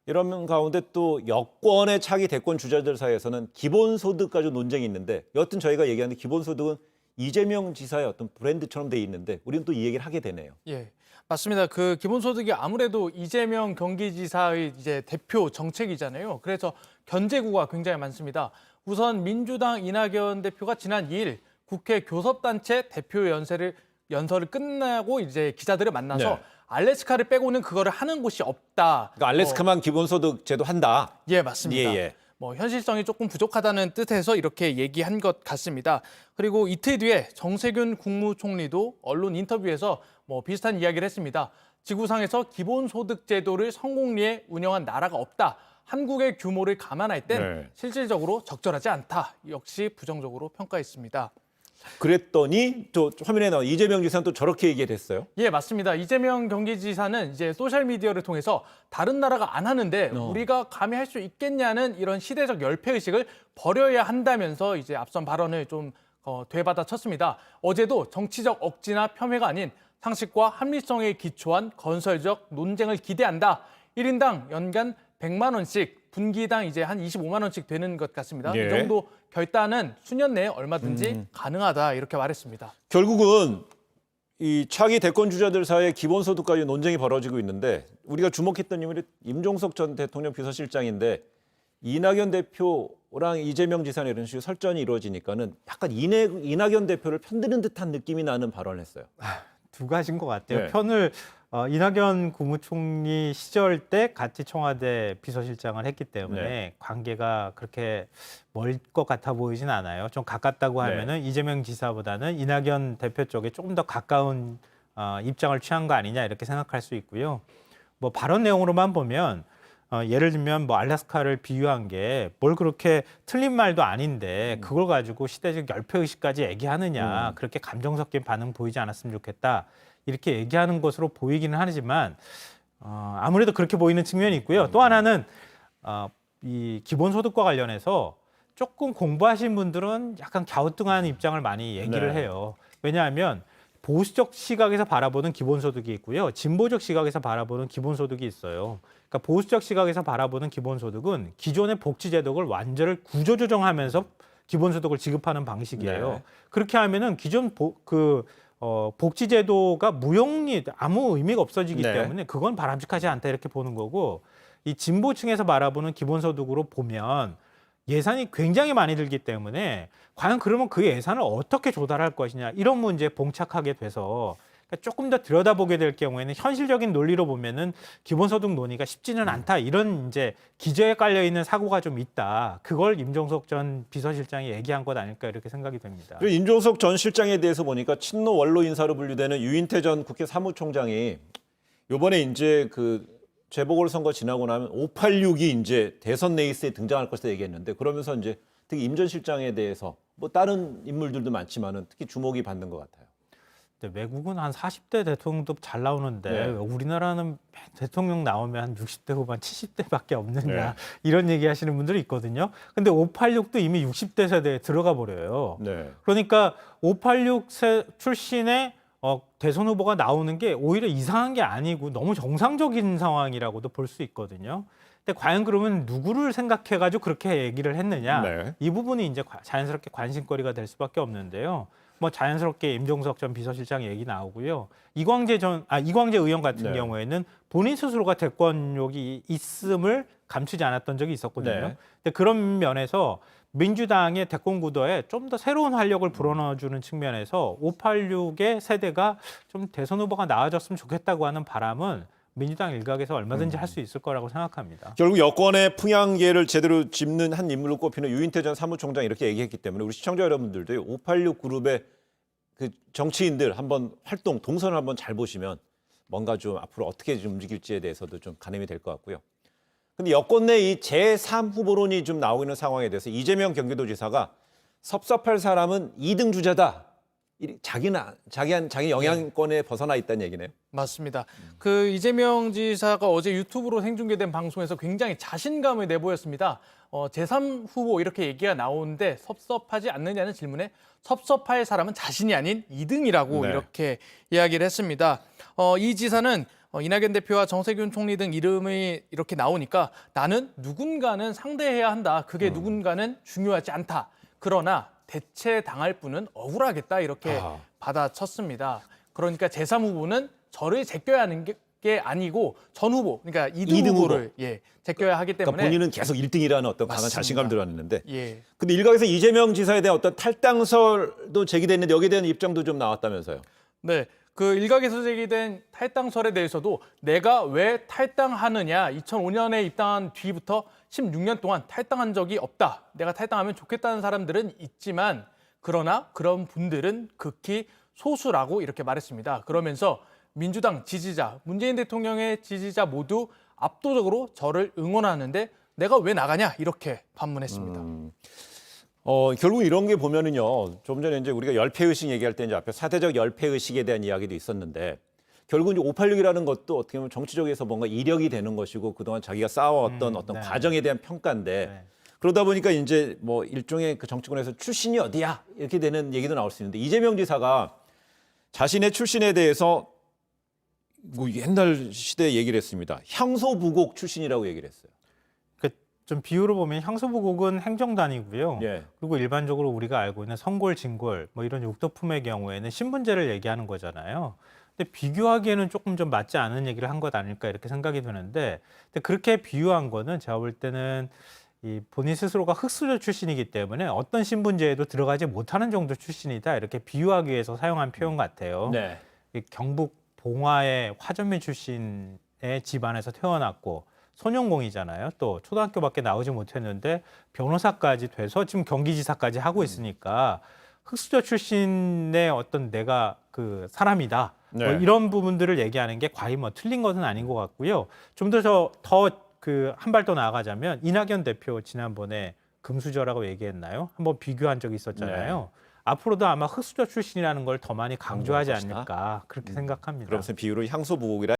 이런 가운데 또 여권의 차기 대권 주자들 사이에서는 기본소득 가지고 논쟁이 있는데 여하튼 저희가 얘기하는 기본소득은 이재명 지사의 어떤 브랜드처럼 돼 있는데 우리는 또 이 얘기를 하게 되네요. 예, 맞습니다. 그 기본소득이 아무래도 이재명 경기지사의 이제 대표 정책이잖아요. 그래서 견제구가 굉장히 많습니다. 우선 민주당 이낙연 대표가 지난 2일 국회 교섭단체 대표 연설을 끝나고 이제 기자들을 만나서 네. 알래스카를 빼고는 그거를 하는 곳이 없다. 그러니까 알래스카만 기본소득 제도 한다. 예, 맞습니다. 예, 예. 뭐 현실성이 조금 부족하다는 뜻에서 이렇게 얘기한 것 같습니다. 그리고 이틀 뒤에 정세균 국무총리도 언론 인터뷰에서 뭐 비슷한 이야기를 했습니다. 지구상에서 기본소득 제도를 성공리에 운영한 나라가 없다. 한국의 규모를 감안할 땐 네. 실질적으로 적절하지 않다. 역시 부정적으로 평가했습니다. 그랬더니 또 화면에 나온 이재명 지사는 또 저렇게 얘기했어요. 예, 맞습니다. 이재명 경기지사는 이제 소셜미디어를 통해서 다른 나라가 안 하는데 우리가 감히 할 수 있겠냐는 이런 시대적 열패의식을 버려야 한다면서 이제 앞선 발언을 좀 되받아쳤습니다. 어제도 정치적 억지나 폄훼가 아닌 상식과 합리성에 기초한 건설적 논쟁을 기대한다. 1인당 연간 100만 원씩 분기당 이제 한 25만 원씩 되는 것 같습니다. 예. 이 정도 결단은 수년 내에 얼마든지 가능하다 이렇게 말했습니다. 결국은 이 차기 대권 주자들 사이에 기본소득까지 논쟁이 벌어지고 있는데 우리가 주목했던 인물이 임종석 전 대통령 비서실장인데 이낙연 대표랑 이재명 지사는 이런 식으로 설전이 이루어지니까는 약간 이낙연 대표를 편드는 듯한 느낌이 나는 발언을 했어요. 두 가지인 것 같아요. 네. 편을 이낙연 국무총리 시절 때 같이 청와대 비서실장을 했기 때문에 네. 관계가 그렇게 멀 것 같아 보이진 않아요. 좀 가깝다고 하면은 이재명 지사보다는 이낙연 대표 쪽에 조금 더 가까운 입장을 취한 거 아니냐 이렇게 생각할 수 있고요. 뭐 발언 내용으로만 보면 예를 들면 뭐 알래스카를 비유한 게 뭘 그렇게 틀린 말도 아닌데 그걸 가지고 시대적 열패의식까지 얘기하느냐 그렇게 감정 섞인 반응 보이지 않았으면 좋겠다 이렇게 얘기하는 것으로 보이기는 하지만 아무래도 그렇게 보이는 측면이 있고요. 또 하나는 이 기본소득과 관련해서 조금 공부하신 분들은 약간 갸우뚱한 입장을 많이 얘기를 네. 해요. 왜냐하면 보수적 시각에서 바라보는 기본소득이 있고요. 진보적 시각에서 바라보는 기본소득이 있어요. 그러니까 보수적 시각에서 바라보는 기본소득은 기존의 복지제도를 완전히 구조조정하면서 기본소득을 지급하는 방식이에요. 네. 그렇게 하면은 기존 복지제도가 무용이 아무 의미가 없어지기 네. 때문에 그건 바람직하지 않다 이렇게 보는 거고 이 진보층에서 바라보는 기본소득으로 보면 예산이 굉장히 많이 들기 때문에 과연 그러면 그 예산을 어떻게 조달할 것이냐 이런 문제에 봉착하게 돼서 그러니까 조금 더 들여다보게 될 경우에는 현실적인 논리로 보면은 기본소득 논의가 쉽지는 않다 이런 이제 기저에 깔려 있는 사고가 좀 있다. 그걸 임종석 전 비서실장이 얘기한 것 아닐까 이렇게 생각이 됩니다. 그리고 임종석 전 실장에 대해서 보니까 친노 원로 인사로 분류되는 유인태 전 국회 사무총장이 이번에 이제 그 재보궐선거 지나고 나면 586이 이제 대선 레이스에 등장할 것이다 얘기했는데 그러면서 이제 특히 임 전 실장에 대해서 뭐 다른 인물들도 많지만은 특히 주목이 받는 것 같아요. 근데 외국은 한 40대 대통령도 잘 나오는데 네. 우리나라는 대통령 나오면 한 60대 후반, 70대밖에 없느냐 네. 이런 얘기 하시는 분들이 있거든요. 근데 586도 이미 60대 세대에 들어가 버려요. 네. 그러니까 586 출신의 대선 후보가 나오는 게 오히려 이상한 게 아니고 너무 정상적인 상황이라고도 볼 수 있거든요. 근데 과연 그러면 누구를 생각해가지고 그렇게 얘기를 했느냐? 네. 이 부분이 이제 자연스럽게 관심거리가 될 수밖에 없는데요. 뭐 자연스럽게 임종석 전 비서실장 얘기 나오고요. 이광재 의원 같은 네. 경우에는 본인 스스로가 대권욕이 있음을 감추지 않았던 적이 있었거든요. 네. 근데 그런 면에서 민주당의 대권 구도에 좀 더 새로운 활력을 불어넣어주는 측면에서 586의 세대가 좀 대선 후보가 나아졌으면 좋겠다고 하는 바람은 민주당 일각에서 얼마든지 할 수 있을 거라고 생각합니다. 결국 여권의 풍향계를 제대로 짚는 한 인물로 꼽히는 유인태 전 사무총장이 이렇게 얘기했기 때문에 우리 시청자 여러분들도 586 그룹의 그 정치인들 한번 활동, 동선을 한번 잘 보시면 뭔가 좀 앞으로 어떻게 좀 움직일지에 대해서도 좀 가늠이 될 것 같고요. 근데 여권 내 이 제3 후보론이 좀 나오고 있는 상황에 대해서 이재명 경기도지사가 섭섭할 사람은 2등 주자다. 자기 영향권에 벗어나 있다는 얘기네요. 맞습니다. 그 이재명 지사가 어제 유튜브로 생중계된 방송에서 굉장히 자신감을 내보였습니다. 제3 후보 이렇게 얘기가 나오는데 섭섭하지 않느냐는 질문에 섭섭할 사람은 자신이 아닌 2등이라고 네. 이렇게 이야기를 했습니다. 이 지사는 이낙연 대표와 정세균 총리 등 이름이 이렇게 나오니까 나는 누군가는 상대해야 한다. 그게 누군가는 중요하지 않다. 그러나 대체당할 분은 억울하겠다 이렇게 받아쳤습니다. 그러니까 제3 후보는 저를 제껴야 하는 게 아니고 전 후보, 그러니까 2등 후보를 제껴야 하기 때문에 그러니까 본인은 계속 1등이라는 어떤 강한 맞습니다. 자신감을 들었는데 예. 근데 일각에서 이재명 지사에 대한 어떤 탈당설도 제기됐는데 여기에 대한 입장도 좀 나왔다면서요. 네. 그 일각에서 제기된 탈당설에 대해서도 내가 왜 탈당하느냐 2005년에 입당한 뒤부터 16년 동안 탈당한 적이 없다. 내가 탈당하면 좋겠다는 사람들은 있지만 그러나 그런 분들은 극히 소수라고 이렇게 말했습니다. 그러면서 민주당 지지자, 문재인 대통령의 지지자 모두 압도적으로 저를 응원하는데 내가 왜 나가냐 이렇게 반문했습니다. 결국 이런 게 보면은요. 좀 전에 이제 우리가 열패의식 얘기할 때 이제 앞에 사대적 열패의식에 대한 이야기도 있었는데 결국 이제 586이라는 것도 어떻게 보면 정치적에서 뭔가 이력이 되는 것이고 그동안 자기가 쌓아왔던 어떤 네. 과정에 대한 평가인데 네. 그러다 보니까 이제 뭐 일종의 그 정치권에서 출신이 어디야 이렇게 되는 얘기도 나올 수 있는데 이재명 지사가 자신의 출신에 대해서 뭐 옛날 시대에 얘기를 했습니다. 향소부곡 출신이라고 얘기를 했어요. 좀 비유로 보면 향소부곡은 행정단이고요. 예. 그리고 일반적으로 우리가 알고 있는 성골, 진골 뭐 이런 육도품의 경우에는 신분제를 얘기하는 거잖아요. 근데 비교하기에는 조금 좀 맞지 않은 얘기를 한 것 아닐까 이렇게 생각이 드는데 근데 그렇게 비유한 거는 제가 볼 때는 이 본인 스스로가 흑수저 출신이기 때문에 어떤 신분제에도 들어가지 못하는 정도 출신이다 이렇게 비유하기 위해서 사용한 표현 같아요. 네. 이 경북 봉화의 화전민 출신의 집안에서 태어났고 소년공이잖아요. 또 초등학교밖에 나오지 못했는데 변호사까지 돼서 지금 경기지사까지 하고 있으니까 흑수저 출신의 어떤 내가 그 사람이다. 네. 뭐 이런 부분들을 얘기하는 게 과히 뭐 틀린 것은 아닌 것 같고요. 좀 더 그 한 발 더 나아가자면 이낙연 대표 지난번에 금수저라고 얘기했나요? 한번 비교한 적이 있었잖아요. 앞으로도 아마 흑수저 출신이라는 걸 더 많이 강조하지 강조할 것이다. 않을까 그렇게 생각합니다. 그러면서 비유로 향소부곡이라